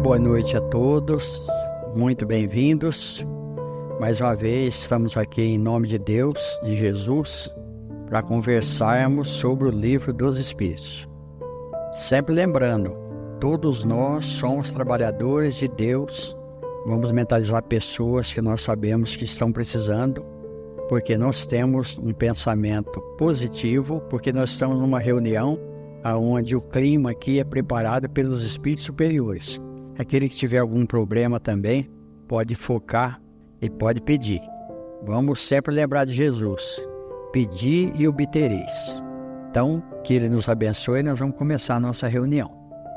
boa noite a todos, muito bem-vindos. Mais uma vez estamos aqui em nome de Deus, de Jesus, para conversarmos sobre o livro dos Espíritos. Sempre lembrando, todos nós somos trabalhadores de Deus, vamos mentalizar pessoas que nós sabemos que estão precisando, porque nós temos um pensamento positivo, porque nós estamos numa reunião onde o clima aqui é preparado pelos espíritos superiores. Aquele que tiver algum problema também pode focar e pode pedir. Vamos sempre lembrar de Jesus. Pedi e obtereis. Então, que Ele nos abençoe e nós vamos começar a nossa reunião.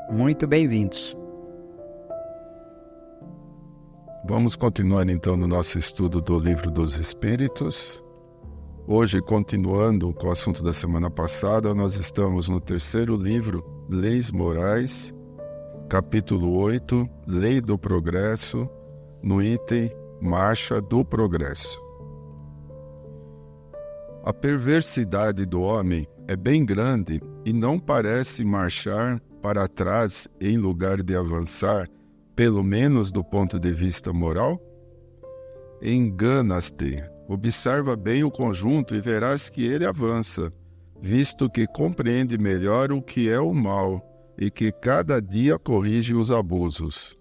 Muito bem-vindos. Vamos continuar então no nosso estudo do Livro dos Espíritos. Hoje, continuando com o assunto da semana passada, nós estamos no terceiro livro, Leis Morais, capítulo 8, Lei do Progresso, no item Marcha do Progresso. A perversidade do homem é bem grande e não parece marchar para trás em lugar de avançar, pelo menos do ponto de vista moral? Enganas-te, observa bem o conjunto e verás que ele avança, visto que compreende melhor o que é o mal e que cada dia corrige os abusos.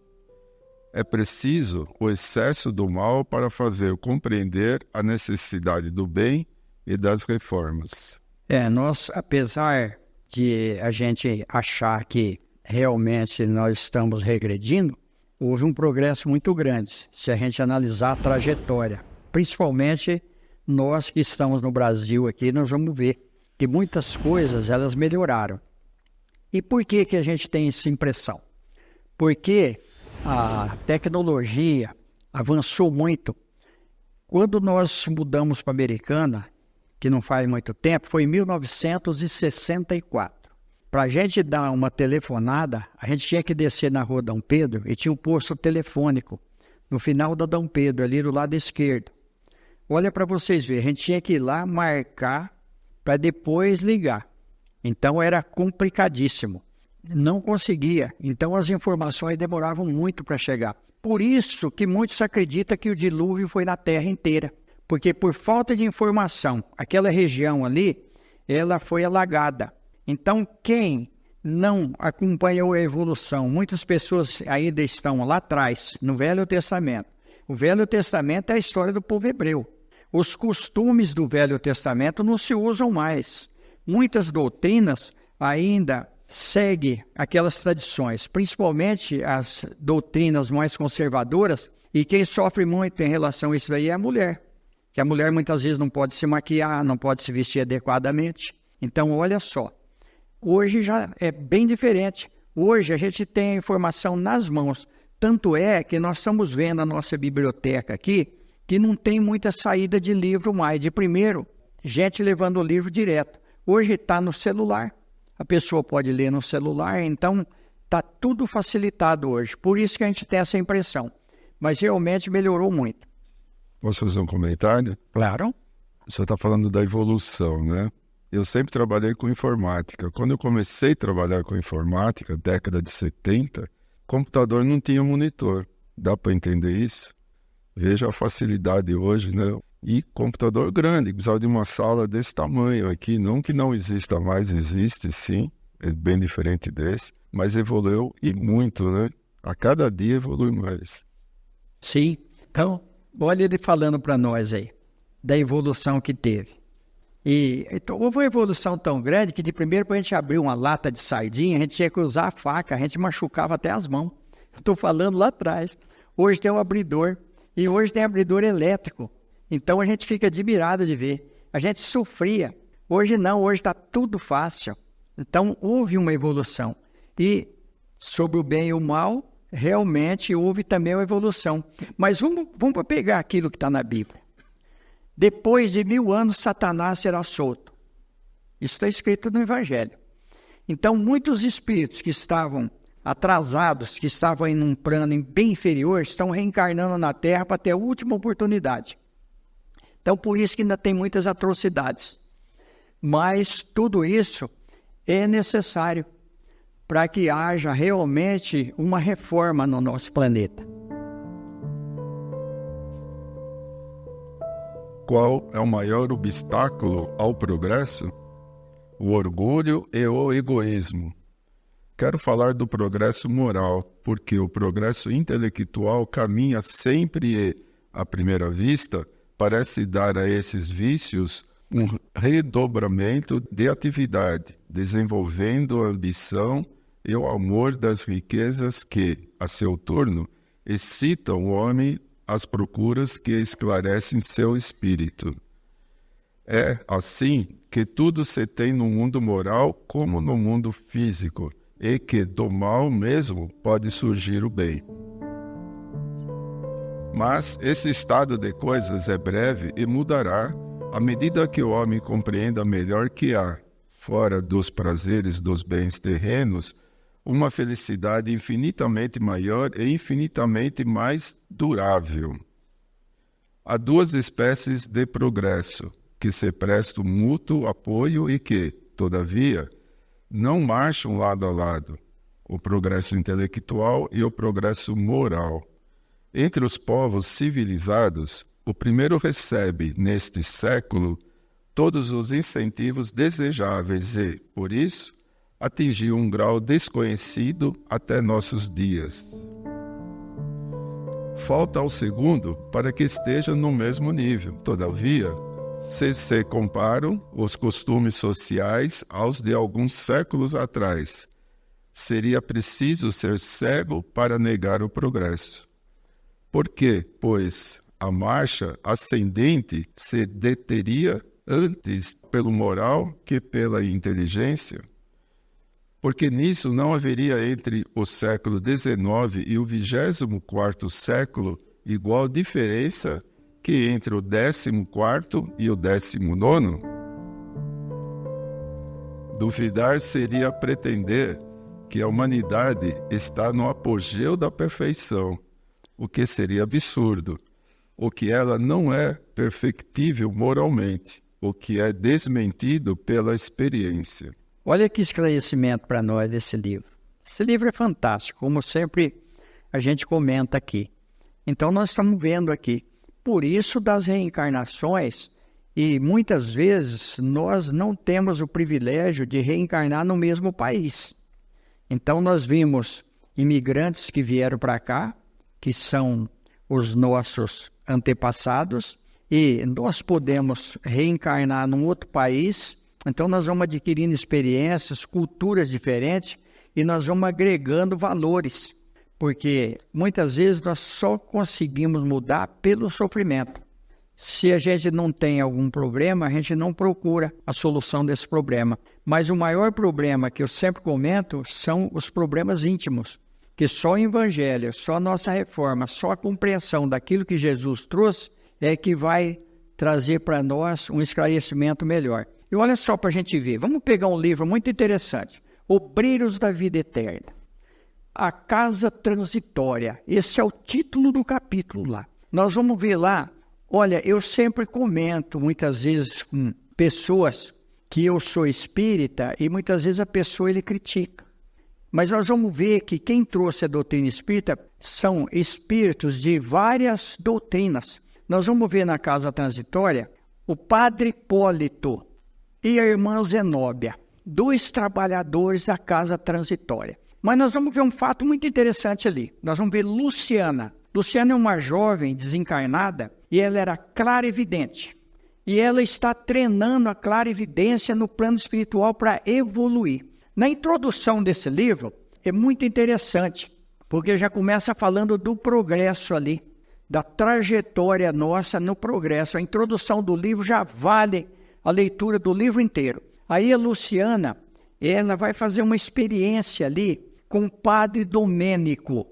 É preciso o excesso do mal para fazer compreender a necessidade do bem e das reformas. Nós, apesar de a gente achar que realmente nós estamos regredindo, houve um progresso muito grande, se a gente analisar a trajetória. Principalmente nós que estamos no Brasil aqui, nós vamos ver que muitas coisas elas melhoraram. E por que a gente tem essa impressão? Porque a tecnologia avançou muito. Quando nós mudamos para a Americana, que não faz muito tempo, foi em 1964. Para a gente dar uma telefonada, a gente tinha que descer na rua Dom Pedro e tinha um posto telefônico no final da Dom Pedro, ali do lado esquerdo. Olha para vocês verem, a gente tinha que ir lá marcar para depois ligar. Então era complicadíssimo. Não conseguia. Então as informações demoravam muito para chegar. Por isso que muitos acreditam que o dilúvio foi na Terra inteira. Porque por falta de informação, aquela região ali, ela foi alagada. Então quem não acompanhou a evolução, muitas pessoas ainda estão lá atrás, no Velho Testamento. O Velho Testamento é a história do povo hebreu. Os costumes do Velho Testamento não se usam mais. Muitas doutrinas ainda seguem aquelas tradições, principalmente as doutrinas mais conservadoras, e quem sofre muito em relação a isso aí é a mulher. Que a mulher muitas vezes não pode se maquiar, não pode se vestir adequadamente. Então, olha só, hoje já é bem diferente. Hoje a gente tem a informação nas mãos. Tanto é que nós estamos vendo a nossa biblioteca aqui, que não tem muita saída de livro mais. De primeiro, gente levando o livro direto. Hoje está no celular. A pessoa pode ler no celular, então está tudo facilitado hoje. Por isso que a gente tem essa impressão. Mas realmente melhorou muito. Posso fazer um comentário? Claro. Você está falando da evolução, né? Eu sempre trabalhei com informática. Quando eu comecei a trabalhar com informática, década de 70, computador não tinha monitor. Dá para entender isso? Veja a facilidade hoje, né? E computador grande, precisava de uma sala desse tamanho aqui. Não que não exista mais, existe sim, é bem diferente desse, mas evoluiu e muito, né? A cada dia evolui mais. Sim, então, olha ele falando para nós aí, da evolução que teve. E então, houve uma evolução tão grande que de primeiro para a gente abrir uma lata de sardinha, a gente tinha que usar a faca, a gente machucava até as mãos. Estou falando lá atrás. Hoje tem um abridor, e hoje tem abridor elétrico. Então a gente fica admirado de ver. A gente sofria. Hoje não, hoje está tudo fácil. Então houve uma evolução. E sobre o bem e o mal, realmente houve também uma evolução. Mas vamos pegar aquilo que está na Bíblia. Depois de 1000 anos, Satanás será solto. Isso está escrito no Evangelho. Então muitos espíritos que estavam atrasados, que estavam em um plano bem inferior, estão reencarnando na Terra para ter a última oportunidade. Então, por isso que ainda tem muitas atrocidades. Mas tudo isso é necessário para que haja realmente uma reforma no nosso planeta. Qual é o maior obstáculo ao progresso? O orgulho e o egoísmo. Quero falar do progresso moral, porque o progresso intelectual caminha sempre e, à primeira vista, parece dar a esses vícios um redobramento de atividade, desenvolvendo a ambição e o amor das riquezas que, a seu turno, excitam o homem às procuras que esclarecem seu espírito. É assim que tudo se tem no mundo moral como no mundo físico, e que do mal mesmo pode surgir o bem. Mas esse estado de coisas é breve e mudará à medida que o homem compreenda melhor que há, fora dos prazeres dos bens terrenos, uma felicidade infinitamente maior e infinitamente mais durável. Há duas espécies de progresso, que se prestam mútuo apoio e que, todavia, não marcham lado a lado, o progresso intelectual e o progresso moral. Entre os povos civilizados, o primeiro recebe, neste século, todos os incentivos desejáveis e, por isso, atingiu um grau desconhecido até nossos dias. Falta ao segundo para que esteja no mesmo nível. Todavia, se comparam os costumes sociais aos de alguns séculos atrás, seria preciso ser cego para negar o progresso. Por quê? Pois a marcha ascendente se deteria antes pelo moral que pela inteligência. Porque nisso não haveria entre o século XIX e o 24º século igual diferença que entre o 14º e o 19º. Duvidar seria pretender que a humanidade está no apogeu da perfeição, o que seria absurdo, o que ela não é perfectível moralmente, o que é desmentido pela experiência. Olha que esclarecimento para nós desse livro. Esse livro é fantástico, como sempre a gente comenta aqui. Então nós estamos vendo aqui, por isso das reencarnações, e muitas vezes nós não temos o privilégio de reencarnar no mesmo país. Então nós vimos imigrantes que vieram para cá, que são os nossos antepassados, e nós podemos reencarnar num outro país. Então nós vamos adquirindo experiências, culturas diferentes, e nós vamos agregando valores, porque muitas vezes nós só conseguimos mudar pelo sofrimento. Se a gente não tem algum problema, a gente não procura a solução desse problema. Mas o maior problema que eu sempre comento são os problemas íntimos, que só o Evangelho, só a nossa reforma, só a compreensão daquilo que Jesus trouxe é que vai trazer para nós um esclarecimento melhor. E olha só para a gente ver, vamos pegar um livro muito interessante, Obreiros da Vida Eterna, A Casa Transitória, esse é o título do capítulo lá. Nós vamos ver lá, olha, eu sempre comento muitas vezes com pessoas que eu sou espírita e muitas vezes a pessoa ele critica. Mas nós vamos ver que quem trouxe a doutrina espírita são espíritos de várias doutrinas. Nós vamos ver na Casa Transitória o Padre Hipólito e a irmã Zenóbia, 2 trabalhadores da Casa Transitória. Mas nós vamos ver um fato muito interessante ali. Nós vamos ver Luciana. Luciana é uma jovem desencarnada e ela era clarividente. E ela está treinando a clarividência no plano espiritual para evoluir. Na introdução desse livro é muito interessante, porque já começa falando do progresso ali, da trajetória nossa no progresso. A introdução do livro já vale a leitura do livro inteiro. Aí a Luciana, ela vai fazer uma experiência ali com o Padre Domênico,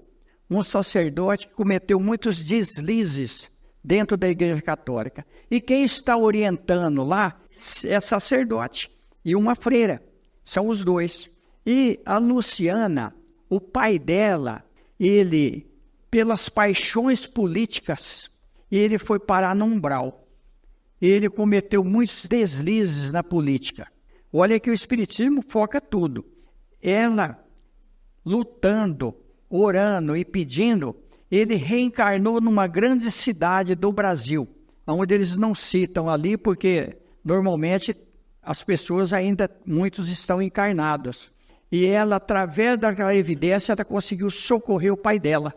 um sacerdote que cometeu muitos deslizes dentro da Igreja Católica. E quem está orientando lá é sacerdote e uma freira, são os 2. E a Luciana, o pai dela, ele, pelas paixões políticas, ele foi parar no umbral. Ele cometeu muitos deslizes na política. Olha que o Espiritismo foca tudo. Ela lutando, orando e pedindo, ele reencarnou numa grande cidade do Brasil, onde eles não citam ali, porque normalmente as pessoas ainda, muitos estão encarnados. E ela, através daquela evidência, ela conseguiu socorrer o pai dela.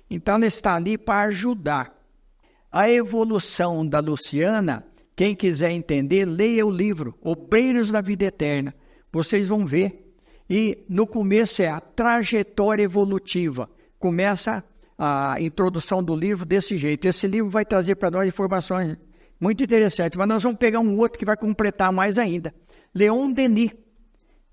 Então ela está ali para ajudar. A evolução da Luciana, quem quiser entender, leia o livro Obreiros da Vida Eterna. Vocês vão ver. E no começo é a trajetória evolutiva. Começa a introdução do livro desse jeito. Esse livro vai trazer para nós informações muito interessantes, mas nós vamos pegar um outro que vai completar mais ainda. Leon Denis,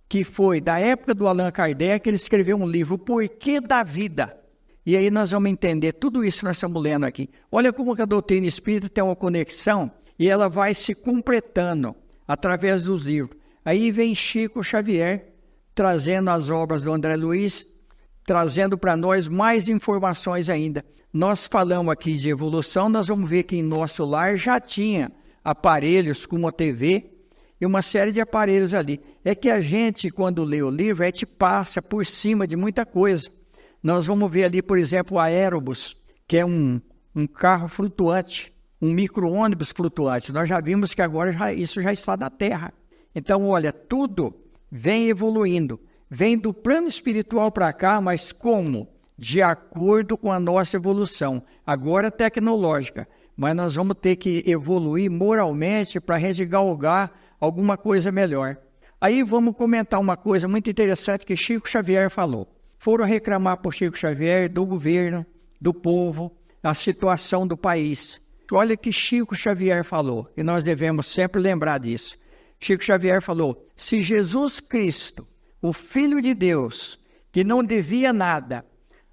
que foi da época do Allan Kardec, ele escreveu um livro, O Porquê da Vida. E aí nós vamos entender tudo isso que nós estamos lendo aqui. Olha como que a doutrina espírita tem uma conexão e ela vai se completando através dos livros. Aí vem Chico Xavier, trazendo as obras do André Luiz, trazendo para nós mais informações ainda. Nós falamos aqui de evolução, nós vamos ver que em nosso lar já tinha aparelhos como a TV e uma série de aparelhos ali. É que a gente, quando lê o livro, a gente passa por cima de muita coisa. Nós vamos ver ali, por exemplo, o aerobus, que é um carro flutuante, um micro-ônibus flutuante. Nós já vimos que agora isso já está na Terra. Então, olha, tudo vem evoluindo. Vem do plano espiritual para cá, mas como? De acordo com a nossa evolução. Agora tecnológica, mas nós vamos ter que evoluir moralmente para galgar alguma coisa melhor. Aí vamos comentar uma coisa muito interessante que Chico Xavier falou. Foram reclamar por Chico Xavier do governo, do povo, a situação do país. Olha o que Chico Xavier falou, e nós devemos sempre lembrar disso. Chico Xavier falou, se Jesus Cristo, o Filho de Deus, que não devia nada,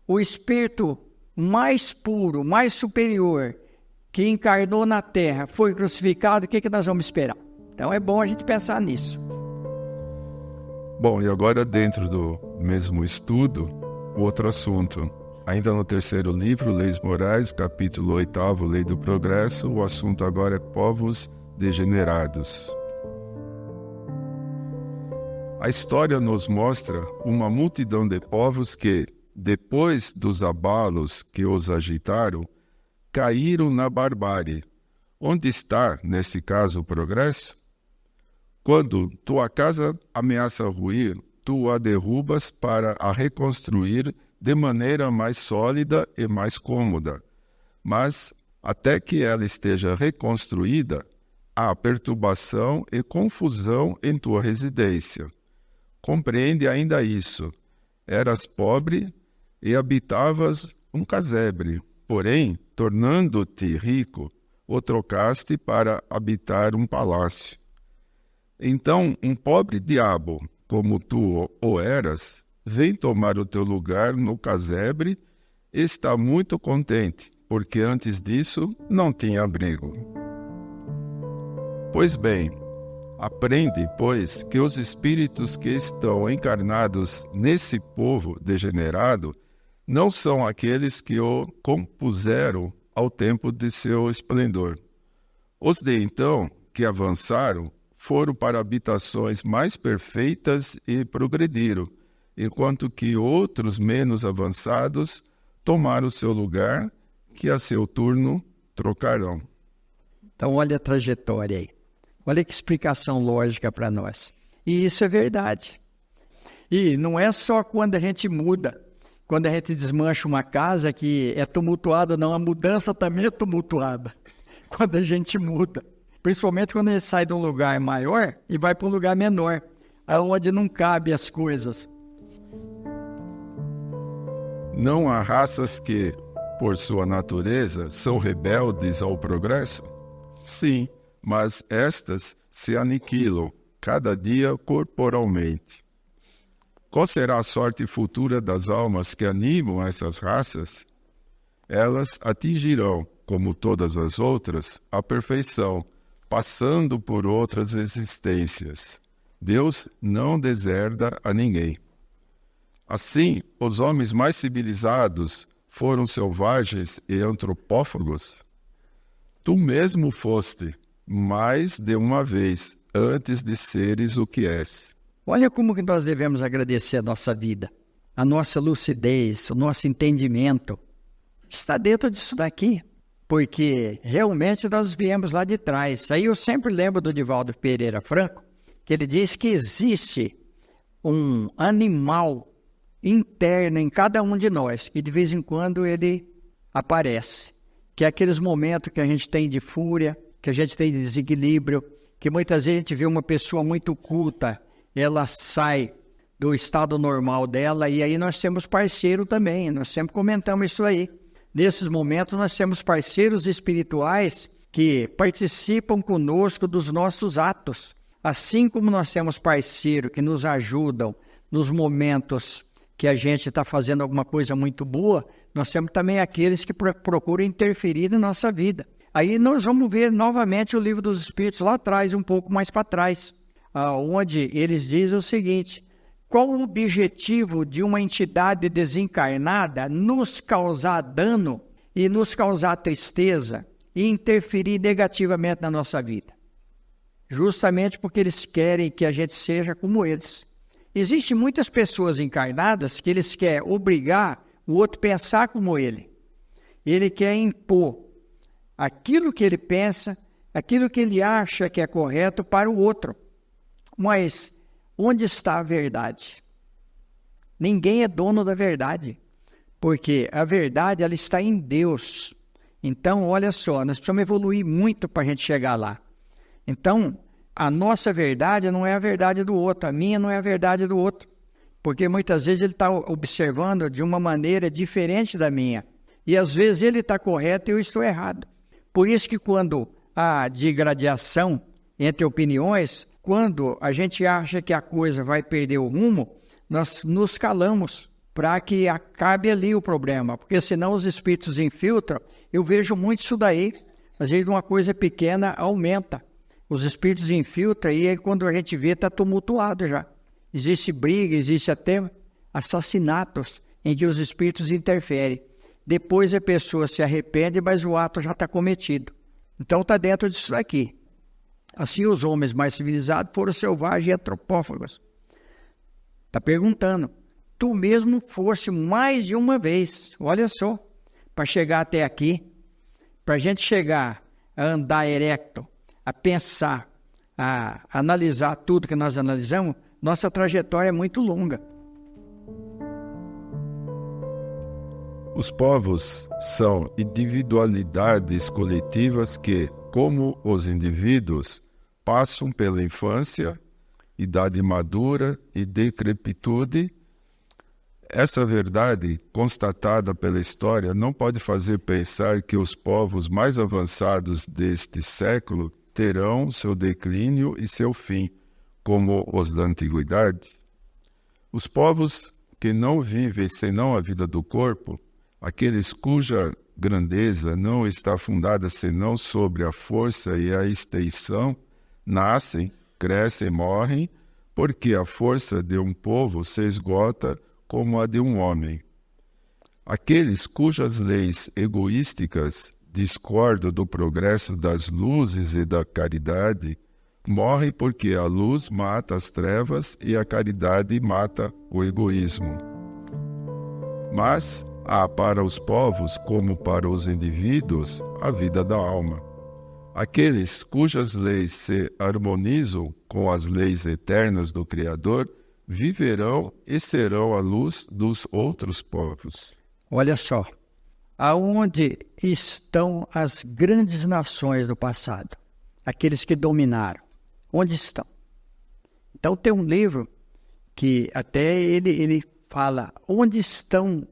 o Espírito mais puro, mais superior, que encarnou na Terra, foi crucificado, o que nós vamos esperar? Então é bom a gente pensar nisso. Bom, e agora dentro do mesmo estudo, outro assunto. Ainda no terceiro livro, Leis Morais, capítulo 8º, Lei do Progresso, o assunto agora é povos degenerados. A história nos mostra uma multidão de povos que, depois dos abalos que os agitaram, caíram na barbárie. Onde está, nesse caso, o progresso? Quando tua casa ameaça ruir, tu a derrubas para a reconstruir de maneira mais sólida e mais cômoda. Mas, até que ela esteja reconstruída, há perturbação e confusão em tua residência. Compreende ainda isso. Eras pobre e habitavas um casebre, porém, tornando-te rico, o trocaste para habitar um palácio. Então, um pobre diabo, como tu o eras, vem tomar o teu lugar no casebre e está muito contente, porque antes disso não tinha abrigo. Pois bem, aprende, pois, que os espíritos que estão encarnados nesse povo degenerado não são aqueles que o compuseram ao tempo de seu esplendor. Os de então, que avançaram, foram para habitações mais perfeitas e progrediram, enquanto que outros menos avançados tomaram seu lugar, que a seu turno trocarão. Então olha a trajetória aí. Olha que explicação lógica para nós. E isso é verdade. E não é só quando a gente muda, quando a gente desmancha uma casa que é tumultuada, não. A mudança também é tumultuada. Quando a gente muda. Principalmente quando a gente sai de um lugar maior e vai para um lugar menor, onde não cabe as coisas. Não há raças que, por sua natureza, são rebeldes ao progresso? Sim, mas estas se aniquilam cada dia corporalmente. Qual será a sorte futura das almas que animam essas raças? Elas atingirão, como todas as outras, a perfeição, passando por outras existências. Deus não deserda a ninguém. Assim, os homens mais civilizados foram selvagens e antropófagos? Tu mesmo foste, mais de uma vez, antes de seres o que és. Olha como que nós devemos agradecer a nossa vida. a nossa lucidez, o nosso entendimento, está dentro disso daqui. Porque realmente nós viemos lá de trás. Aí eu sempre lembro do Divaldo Pereira Franco, que ele diz que existe um animal interno em cada um de nós, que de vez em quando ele aparece. Que é aqueles momentos que a gente tem de fúria, que a gente tem de desequilíbrio, que muitas vezes a gente vê uma pessoa muito culta, ela sai do estado normal dela, e aí nós temos parceiro também, nós sempre comentamos isso aí. Nesses momentos nós temos parceiros espirituais que participam conosco dos nossos atos. Assim como nós temos parceiros que nos ajudam nos momentos que a gente está fazendo alguma coisa muito boa, nós temos também aqueles que procuram interferir na nossa vida. Aí nós vamos ver novamente o Livro dos Espíritos lá atrás, um pouco mais para trás, onde eles dizem o seguinte: qual o objetivo de uma entidade desencarnada nos causar dano e nos causar tristeza e interferir negativamente na nossa vida? Justamente porque eles querem que a gente seja como eles. Existem muitas pessoas encarnadas que eles querem obrigar o outro a pensar como ele. Ele quer impor aquilo que ele pensa, aquilo que ele acha que é correto para o outro. Mas onde está a verdade? Ninguém é dono da verdade, porque a verdade ela está em Deus. Então, olha só, nós precisamos evoluir muito para a gente chegar lá. Então, a nossa verdade não é a verdade do outro, a minha não é a verdade do outro, porque muitas vezes ele está observando de uma maneira diferente da minha, e às vezes ele está correto e eu estou errado. Por isso que quando há digradiação entre opiniões, quando a gente acha que a coisa vai perder o rumo, nós nos calamos para que acabe ali o problema, porque senão os espíritos infiltram. Eu vejo muito isso daí, às vezes uma coisa pequena aumenta. Os espíritos infiltram e aí quando a gente vê está tumultuado já. Existe briga, existe até assassinatos em que os espíritos interferem. Depois a pessoa se arrepende, mas o ato já está cometido. Então está dentro disso aqui. Assim os homens mais civilizados foram selvagens e antropófagos. Está perguntando, tu mesmo foste mais de uma vez, olha só, para chegar até aqui, para a gente chegar a andar erecto, a pensar, a analisar tudo que nós analisamos, nossa trajetória é muito longa. Os povos são individualidades coletivas que, como os indivíduos, passam pela infância, idade madura e decrepitude. Essa verdade, constatada pela história, não pode fazer pensar que os povos mais avançados deste século terão seu declínio e seu fim, como os da antiguidade. Os povos que não vivem senão a vida do corpo, aqueles cuja grandeza não está fundada senão sobre a força e a extensão, nascem, crescem e morrem, porque a força de um povo se esgota como a de um homem. Aqueles cujas leis egoísticas discordam do progresso das luzes e da caridade, morrem porque a luz mata as trevas e a caridade mata o egoísmo. Mas há para os povos, como para os indivíduos, a vida da alma. Aqueles cujas leis se harmonizam com as leis eternas do Criador, viverão e serão a luz dos outros povos. Olha só, aonde estão as grandes nações do passado? Aqueles que dominaram. Onde estão? Então tem um livro que até ele fala, onde estão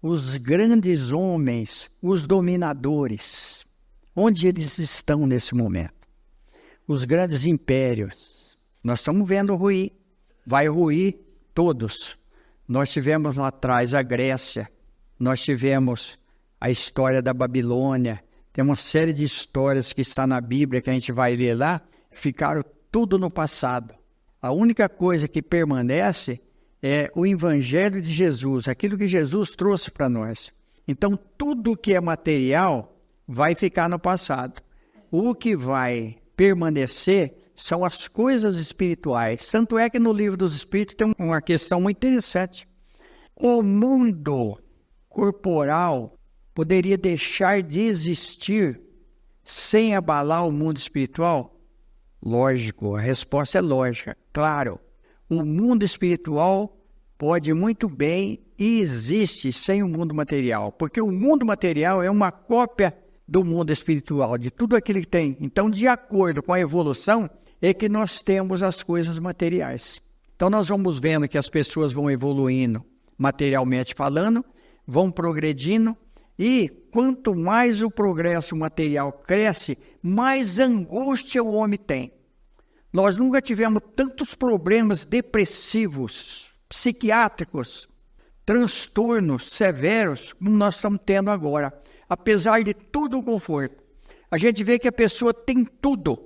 os grandes homens, os dominadores? Onde eles estão nesse momento? Os grandes impérios. Nós estamos vendo ruir. Vai ruir todos. Nós tivemos lá atrás a Grécia, nós tivemos a história da Babilônia, tem uma série de histórias que está na Bíblia que a gente vai ler lá, ficaram tudo no passado. A única coisa que permanece é o Evangelho de Jesus, aquilo que Jesus trouxe para nós. Então, tudo que é material vai ficar no passado. O que vai permanecer são as coisas espirituais. Tanto é que no Livro dos Espíritos tem uma questão muito interessante, O mundo corporal poderia deixar de existir sem abalar o mundo espiritual? Lógico, a resposta é lógica, claro. O mundo espiritual pode muito bem e existe sem o mundo material, porque o mundo material é uma cópia do mundo espiritual, de tudo aquilo que tem. Então, de acordo com a evolução, é que nós temos as coisas materiais. Então, nós vamos vendo que as pessoas vão evoluindo, materialmente falando, vão progredindo, e quanto mais o progresso material cresce, mais angústia o homem tem. Nós nunca tivemos tantos problemas depressivos, psiquiátricos, transtornos severos como nós estamos tendo agora. Apesar de todo o conforto, a gente vê que a pessoa tem tudo,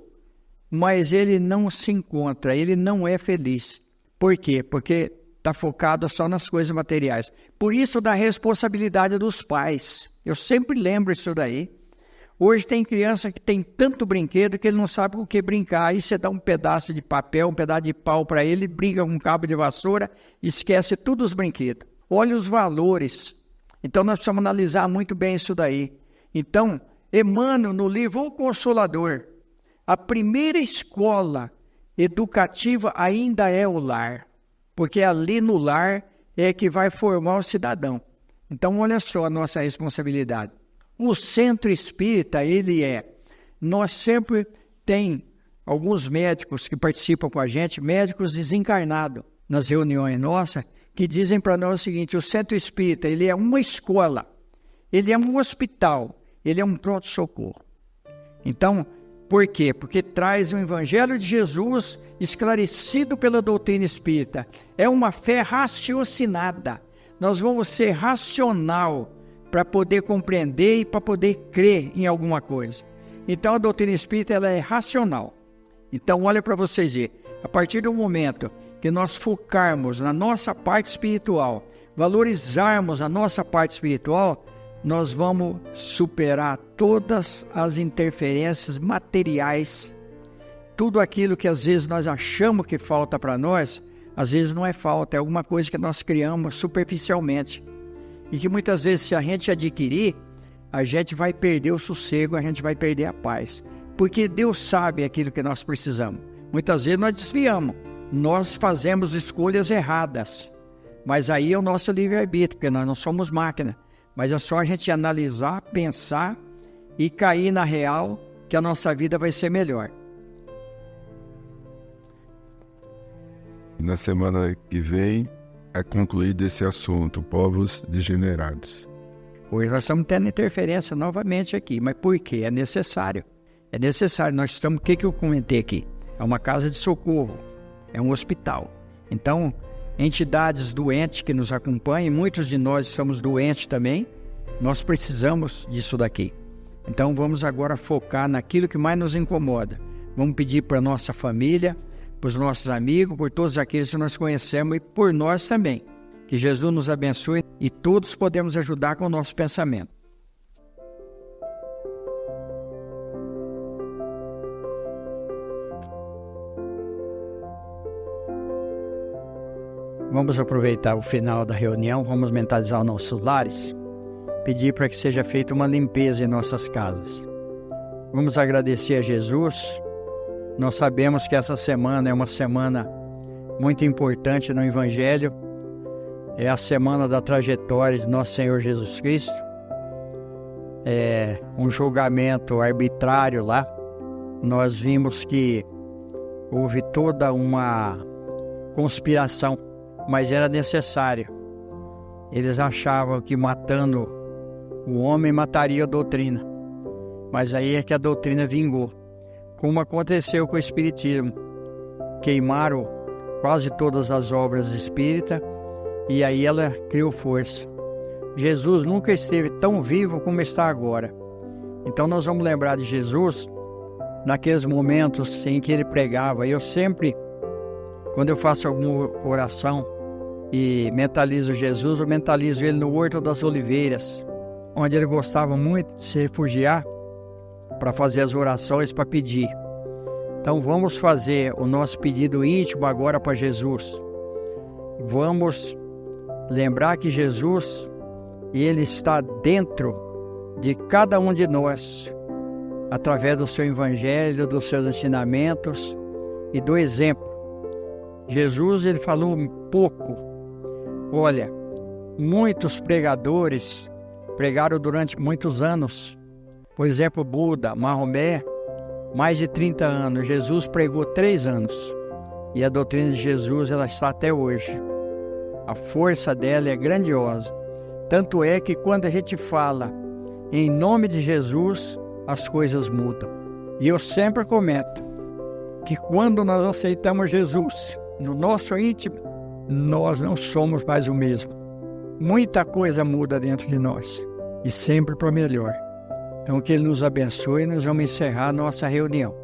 mas ele não se encontra, ele não é feliz. Por quê? Porque está focado só nas coisas materiais. Por isso da responsabilidade dos pais. Eu sempre lembro isso daí. Hoje tem criança que tem tanto brinquedo que ele não sabe com o que brincar. Aí você dá um pedaço de papel, um pedaço de pau para ele, brinca com um cabo de vassoura, esquece todos os brinquedos. Olha os valores. Então nós precisamos analisar muito bem isso daí. Então, Emmanuel, no livro O Consolador, a primeira escola educativa ainda é o lar. Porque ali no lar é que vai formar o cidadão. Então, olha só a nossa responsabilidade. O centro espírita, nós sempre tem alguns médicos que participam com a gente, médicos desencarnados, nas reuniões nossas, que dizem para nós o seguinte: o centro espírita, ele é uma escola, ele é um hospital, ele é um pronto-socorro. Então, por quê? Porque traz o Evangelho de Jesus esclarecido pela doutrina espírita. É uma fé raciocinada. Nós vamos ser racional para poder compreender e para poder crer em alguma coisa. Então, a doutrina espírita ela é racional. Então, olha para vocês verem. A partir do momento que nós focarmos na nossa parte espiritual, valorizarmos a nossa parte espiritual, nós vamos superar todas as interferências materiais. Tudo aquilo que às vezes nós achamos que falta para nós, às vezes não é falta, é alguma coisa que nós criamos superficialmente. E que muitas vezes, se a gente adquirir, a gente vai perder o sossego, a gente vai perder a paz. Porque Deus sabe aquilo que nós precisamos. Muitas vezes nós desviamos, nós fazemos escolhas erradas. Mas aí é o nosso livre-arbítrio, porque nós não somos máquina. Mas é só a gente analisar, pensar e cair na real que a nossa vida vai ser melhor. Na semana que vem é concluído esse assunto, povos degenerados. Hoje nós estamos tendo interferência novamente aqui, mas por quê? É necessário. É necessário. Nós estamos, o que eu comentei aqui? É uma casa de socorro, é um hospital. Então, entidades doentes que nos acompanham, muitos de nós somos doentes também, nós precisamos disso daqui. Então vamos agora focar naquilo que mais nos incomoda. Vamos pedir para a nossa família, para os nossos amigos, por todos aqueles que nós conhecemos e por nós também. Que Jesus nos abençoe e todos podemos ajudar com o nosso pensamento. Vamos aproveitar o final da reunião, vamos mentalizar os nossos lares, pedir para que seja feita uma limpeza em nossas casas. Vamos agradecer a Jesus. Nós sabemos que essa semana é uma semana muito importante no Evangelho. É a semana da trajetória de Nosso Senhor Jesus Cristo. É um julgamento arbitrário lá. Nós vimos que houve toda uma conspiração, mas era necessário. Eles achavam que matando o homem mataria a doutrina. Mas aí é que a doutrina vingou. Como aconteceu com o Espiritismo. Queimaram quase todas as obras espíritas e aí ela criou força. Jesus nunca esteve tão vivo como está agora. Então nós vamos lembrar de Jesus naqueles momentos em que ele pregava. Eu sempre, quando eu faço alguma oração e mentalizo Jesus, eu mentalizo ele no Horto das Oliveiras, onde ele gostava muito de se refugiar para fazer as orações, para pedir. Então vamos fazer o nosso pedido íntimo agora para Jesus. Vamos Lembrar que Jesus, Ele está dentro de cada um de nós, através do seu evangelho, dos seus ensinamentos e do exemplo. Jesus, Ele falou um pouco. Olha, muitos pregadores pregaram durante muitos anos. Por exemplo, Buda, Maomé, mais de 30 anos. Jesus pregou 3 anos. E a doutrina de Jesus, ela está até hoje. A força dela é grandiosa. Tanto é que quando a gente fala em nome de Jesus, as coisas mudam. E eu sempre comento que quando nós aceitamos Jesus no nosso íntimo, nós não somos mais o mesmo. Muita coisa muda dentro de nós. E sempre para melhor. Então que Ele nos abençoe e nós vamos encerrar a nossa reunião.